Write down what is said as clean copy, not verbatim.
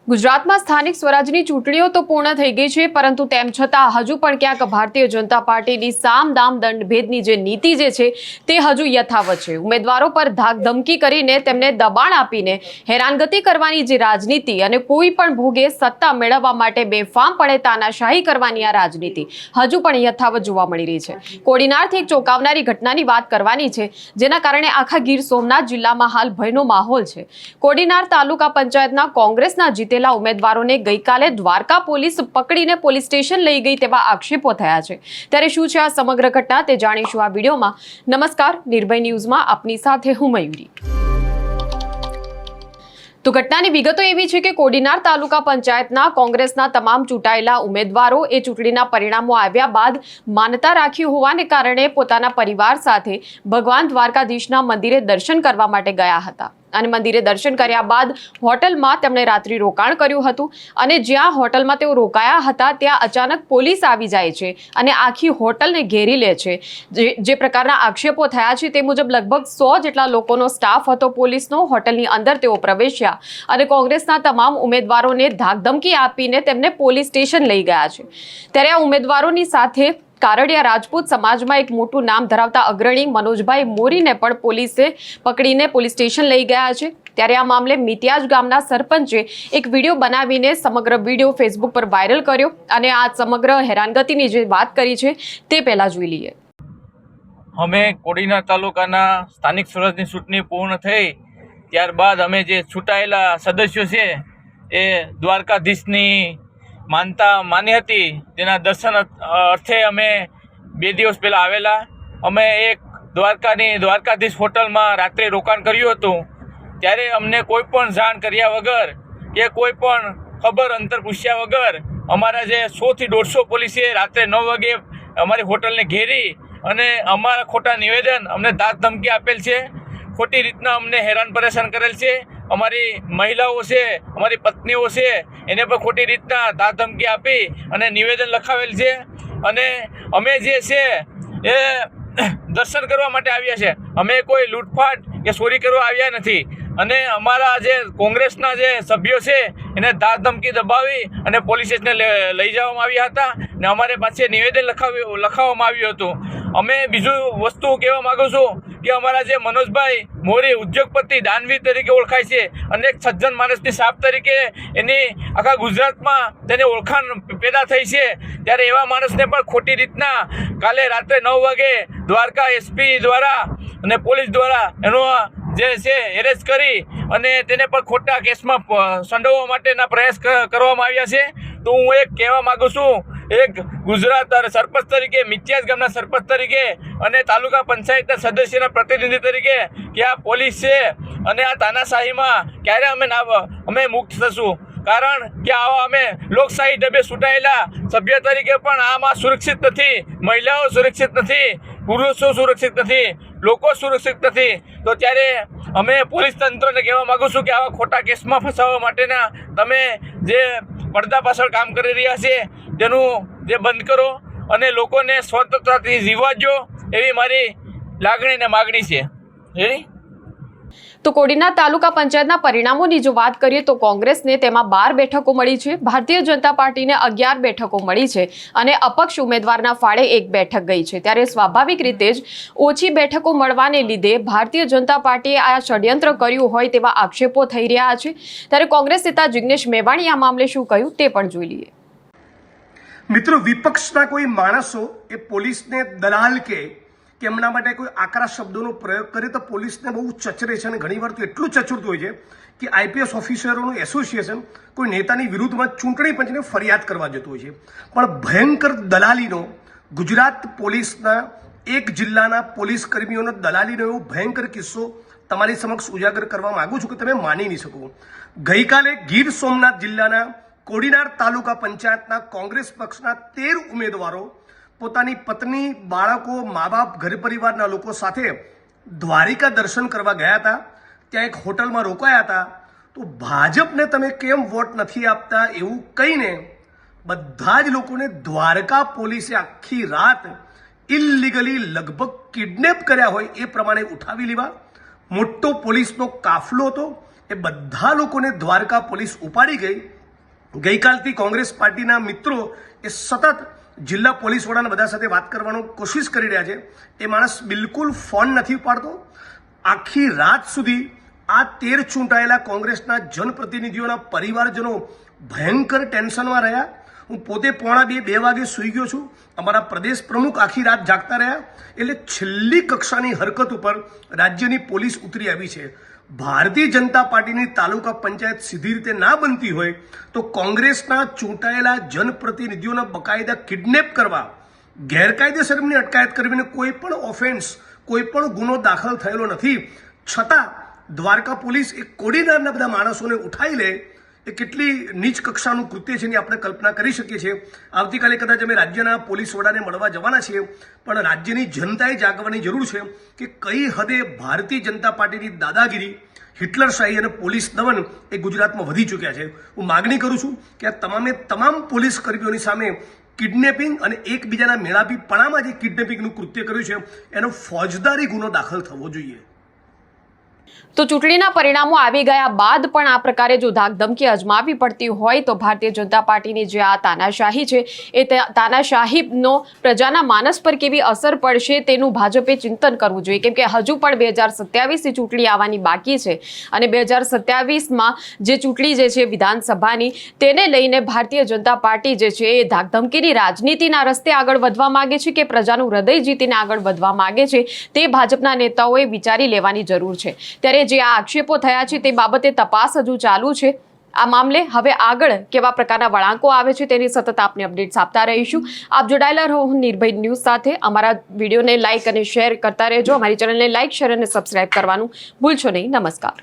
ગુજરાતમાં સ્થાનિક સ્વરાજની ચૂંટણીઓ તો પૂર્ણ થઈ ગઈ છે, પરંતુ તેમ છતાં હજુ પણ ક્યાંક ભારતીય જનતા પાર્ટીની સામ દામ દંડભેદની જે નીતિ જે છે તે હજુ યથાવત છે। ઉમેદવારો પર ધાક ધમકી કરીને તેમને દબાણ આપીને હેરાનગતિ કરવાની જે રાજનીતિ અને કોઈ પણ ભોગે સત્તા મેળવવા માટે બેફામપણે તાનાશાહી કરવાની આ રાજનીતિ હજુ પણ યથાવત જોવા મળી રહી છે। કોડીનારથી એક ચોંકાવનારી ઘટનાની વાત કરવાની છે, જેના કારણે આખા ગીર સોમનાથ જિલ્લામાં હાલ ભયનો માહોલ છે। કોડીનાર તાલુકા પંચાયતના કોંગ્રેસના જીતેલા ઉમેદવારોને ગઈકાલે દ્વારકા પોલીસ પકડીને પોલીસ સ્ટેશન લઈ ગઈ તેવા આક્ષેપો થયા છે। ત્યારે શું છે આ સમગ્ર ઘટના તે જાણીશું આ વિડીયોમાં। નમસ્કાર, નિર્ભય ન્યૂઝમાં આપની સાથે હું મયુરી। તો ઘટનાની વિગતો એવી છે કે કોડીનાર તાલુકા પંચાયતના કોંગ્રેસના તમામ ચૂંટાયેલા ઉમેદવારો એ ચૂંટણીના પરિણામો આવ્યા બાદ માનતા રાખી હોવાને કારણે પોતાના પરિવાર સાથે ભગવાન દ્વારકાધીશના મંદિરે દર્શન કરવા માટે ગયા હતા અને મંદિરે દર્શન કર્યા બાદ હોટલમાં તેમણે રાત્રિ રોકાણ કર્યું હતું અને જ્યાં હોટલમાં તેઓ રોકાયા હતા ત્યાં અચાનક પોલીસ આવી જાય છે અને આખી હોટલને ઘેરી લે છે। જે પ્રકારના આક્ષેપો થયા છે તે મુજબ લગભગ 100 જેટલા લોકોનો સ્ટાફ હતો પોલીસનો। હોટલની અંદર તેઓ પ્રવેશ્યા અને કોંગ્રેસના તમામ ઉમેદવારોને ધાકધમકી આપીને તેમને પોલીસ સ્ટેશન લઈ ગયા છે। ત્યારે આ ઉમેદવારોની સાથે કારડિયા રાજપૂત સમાજમાં એક મોટું નામ ધરાવતા અગ્રણી મનોજભાઈ મોરીને પણ પોલીસે પકડીને પોલીસ સ્ટેશન લઈ ગયા છે। ત્યારે આ મામલે મિતિયાજ ગામના સરપંચે એક વિડીયો બનાવીને સમગ્ર વિડીયો ફેસબુક પર વાયરલ કર્યો અને આ સમગ્ર હેરાનગતિની જે વાત કરી છે તે પહેલા જોઈ લઈએ। અમે કોડીનાર તાલુકાના સ્થાનિક સ્વરાજની ચૂંટણી પૂર્ણ થઈ ત્યારબાદ અમે જે ચૂંટાયેલા સદસ્યો છે એ દ્વારકાધીશની માનતા માની હતી તેના દર્શન અર્થે અમે 2 દિવસ પહેલાં આવેલા। અમે એક દ્વારકાધીશ હોટલમાં રાત્રે રોકાણ કર્યું હતું। ત્યારે અમને કોઈ પણ જાણ કર્યા વગર કે કોઈ પણ ખબર અંતર પૂછ્યા વગર અમારા જે 100 થી 150 પોલીસે રાત્રે 9 વાગે અમારી હોટલને ઘેરી અને અમારા ખોટા નિવેદન અમને ધાક ધમકી આપેલ છે। ખોટી રીતના અમને હેરાન પરેશાન કરેલ છે। અમારી મહિલાઓ છે, અમારી પત્નીઓ છે, એને પણ ખોટી રીતના ધાક ધમકી આપી અને નિવેદન લખાવેલ છે। અને અમે જે છે એ દર્શન કરવા માટે આવ્યા છે, અમે કોઈ લૂંટફાટ કે ચોરી કરવા આવ્યા નથી। અને અમારા જે કોંગ્રેસના જે સભ્યો છે એને ધાક ધમકી દબાવી અને પોલીસ સ્ટેશને લઈ જવામાં આવ્યા હતા ને અમારે પાસે નિવેદન લખાવવામાં આવ્યું હતું। અમે બીજું વસ્તુ કહેવા માગું છું કે અમારા જે મનોજભાઈ મોરી ઉદ્યોગપતિ દાનવીર તરીકે ઓળખાય છે અને એક સજ્જન માણસની સાપ તરીકે એની આખા ગુજરાતમાં તેને ઓળખાણ પેદા થઈ છે। ત્યારે એવા માણસને પણ ખોટી રીતના કાલે રાત્રે 9 વાગે દ્વારકા એસપી દ્વારા અને પોલીસ દ્વારા એનો જે છે એરેસ્ટ કરી અને તેને પણ ખોટા કેસમાં સંડોવવા માટેના પ્રયાસ કરવામાં આવ્યા છે। તો હું એક કહેવા માગું છું, એક ગુજરાત સરપંચ તરીકે, મિતિયાજ ગામના સરપંચ તરીકે અને તાલુકા પંચાયતના સદસ્યના પ્રતિનિધિ તરીકે કે આ પોલીસ છે અને આ તાનાશાહીમાં ક્યારે અમે મુક્ત થશું। કારણ કે આવા અમે લોકશાહી ઢબે ચૂંટાયેલા સભ્ય તરીકે પણ આમાં સુરક્ષિત નથી, મહિલાઓ સુરક્ષિત નથી, પુરુષો સુરક્ષિત નથી, લોકો સુરક્ષિત નથી। તો ત્યારે અમે પોલીસ તંત્રને કહેવા માગું છું કે આવા ખોટા કેસમાં ફસાવવા માટેના તમે જે પડદા પાછળ કામ કરી રહ્યા છે તેનું જે બંધ કરો અને લોકોને સ્વતંત્રતાથી જીવવા દો, એવી મારી લાગણી અને માગણી છે। રેડી? તો કોડીનાર તાલુકા પંચાયતના પરિણામોની જો વાત કરીએ તો કોંગ્રેસને તેમાં 12 બેઠકો મળી છે, ભારતીય જનતા પાર્ટીને 11 બેઠકો મળી છે અને અપક્ષ ઉમેદવારના ફાળે 1 બેઠક ગઈ છે। ત્યારે સ્વાભાવિક રીતે જ ઓછી બેઠકો મળવાને લીધે ભારતીય જનતા પાર્ટીએ આ ષડયંત્ર કર્યું હોય તેવા આક્ષેપો થઈ રહ્યા છે। ત્યારે કોંગ્રેસ નેતા જિગ્નેશ મેવાણી આ મામલે શું કહ્યું તે પણ જોઈ લઈએ। મિત્રો, વિપક્ષના કોઈ માણસો એ પોલીસને દલાલ કે એમના માટે કોઈ આકરા શબ્દોનો પ્રયોગ કરે તો પોલીસને બહુ ચચરે છે અને ઘણીવાર તો એટલું ચચરતું હોય છે કે આઈપીએસ ઓફિસરોનું એસોસિએશન કોઈ નેતાની વિરુદ્ધમાં ચૂંટણી પંચને ફરિયાદ કરવા જતું હોય છે। પણ ભયંકર દલાલીનો ગુજરાત પોલીસના એક જિલ્લાના પોલીસ કર્મીઓનો દલાલીનો એવો ભયંકર કિસ્સો તમારી સમક્ષ ઉજાગર કરવા માંગુ છું કે તમે માની નહીં શકો। ગઈકાલે ગીર સોમનાથ જિલ્લાના કોડીનાર તાલુકા પંચાયતના કોંગ્રેસ પક્ષના 13 ઉમેદવારો પોતાની પત્ની, બાળકો, મા બાપ, ઘર પરિવારના લોકો સાથે દ્વારિકા દર્શન કરવા ગયા હતા। ત્યાં એક હોટલમાં રોકાયા હતા। તો ભાજપને તમે કેમ વોટ નથી આપતા એવું કહીને બધા જ લોકોને દ્વારકા પોલીસે આખી રાત ઇલીગલી લગભગ કિડનેપ કર્યા હોય એ પ્રમાણે ઉઠાવી લીધા। મોટો પોલીસનો કાફલો હતો, એ બધા લોકોને દ્વારકા પોલીસ ઉપાડી ગઈ। ગઈકાલથી કોંગ્રેસ પાર્ટીના મિત્રો એ સતત જિલ્લા પોલીસ વડાના બધા સાથે વાત કરવાનો કોશિશ કરી રહ્યા છે. એ માણસ બિલકુલ ફોન નથી ઉપાડતો. આખી રાત સુધી આ 13 ચૂંટાયેલા કોંગ્રેસના જનપ્રતિનિધિઓના પરિવારજનો ભયંકર ટેન્શનમાં રહ્યા. હું પોતે 1:45-2 વાગે સૂઈ ગયો છું. અમારા પ્રદેશ પ્રમુખ આખી રાત જાગતા રહ્યા. એટલે છેલ્લી કક્ષાની હરકત ઉપર રાજ્યની પોલીસ ઉતરી આવી છે. ભારતીય જનતા પાર્ટીની તાલુકા પંચાયત સીધી રીતે ના બનતી હોય તો કોંગ્રેસના ચૂંટાયેલા જનપ્રતિનિધિઓના બકાયદા કિડનેપ કરવા, ગેરકાયદેસર એમની અટકાયત કરવીને કોઈ પણ ઓફેન્સ, કોઈ પણ ગુનો દાખલ થયેલો નથી. છતાં દ્વારકા પોલીસ એ કોડીનારના બધા માણસોને ઉઠાઈ લે એ કેટલી નીચ કક્ષાનું કૃત્ય છે એની આપણે કલ્પના કરી શકીએ છીએ. આવતીકાલે કદાચ અમે રાજ્યના પોલીસ વડાને મળવા જવાના છીએ, પણ રાજ્યની જનતાએ જાગવાની જરૂર છે કે કઈ હદે ભારતીય જનતા પાર્ટીની દાદાગીરી, હિટલરશાહી અને પોલીસ દમન એ ગુજરાતમાં વધી ચૂક્યા છે. હું માગણી કરું છું કે આ તમામ પોલીસ કર્મીઓની સામે કિડનેપિંગ અને એકબીજાના મેળાપીપણામાં જે કિડનેપિંગનું કૃત્ય કર્યું છે એનો ફોજદારી ગુનો દાખલ થવો જોઈએ. તો ચૂંટણીના પરિણામો આવી ગયા બાદ પણ આ પ્રકારે જો ધાકધમકી અજમાવી પડતી હોય તો ભારતીય જનતા પાર્ટીની જે આ તાનાશાહી છે એ તાનાશાહીનો પ્રજાના માનસ પર કેવી અસર પડશે તેનું ભાજપે ચિંતન કરવું જોઈએ. કેમ કે હજુ પણ 2027ની ચૂંટણી આવવાની બાકી છે અને 2027માં જે ચૂંટણી જે છે વિધાનસભાની, તેને લઈને ભારતીય જનતા પાર્ટી જે છે એ ધાકધમકીની રાજનીતિના રસ્તે આગળ વધવા માંગે છે કે પ્રજાનું હૃદય જીતીને આગળ વધવા માંગે છે, તે ભાજપના નેતાઓએ વિચારી લેવાની જરૂર છે. ત્યારે જે આ આક્ષેપો થયા છે તે બાબતે તપાસ હજુ ચાલુ છે. આ મામલે હવે આગળ કેવા પ્રકારના વળાંકો આવે છે તેની સતત આપને અપડેટ્સ આપતા રહીશું. આપ જોડાયેલા રહો નિર્ભય ન્યૂઝ સાથે. અમારા વિડીયોને લાઇક અને શેર કરતા રહેજો. અમારી ચેનલને લાઇક, શેર અને સબસ્ક્રાઇબ કરવાનું ભૂલશો નહીં. નમસ્કાર.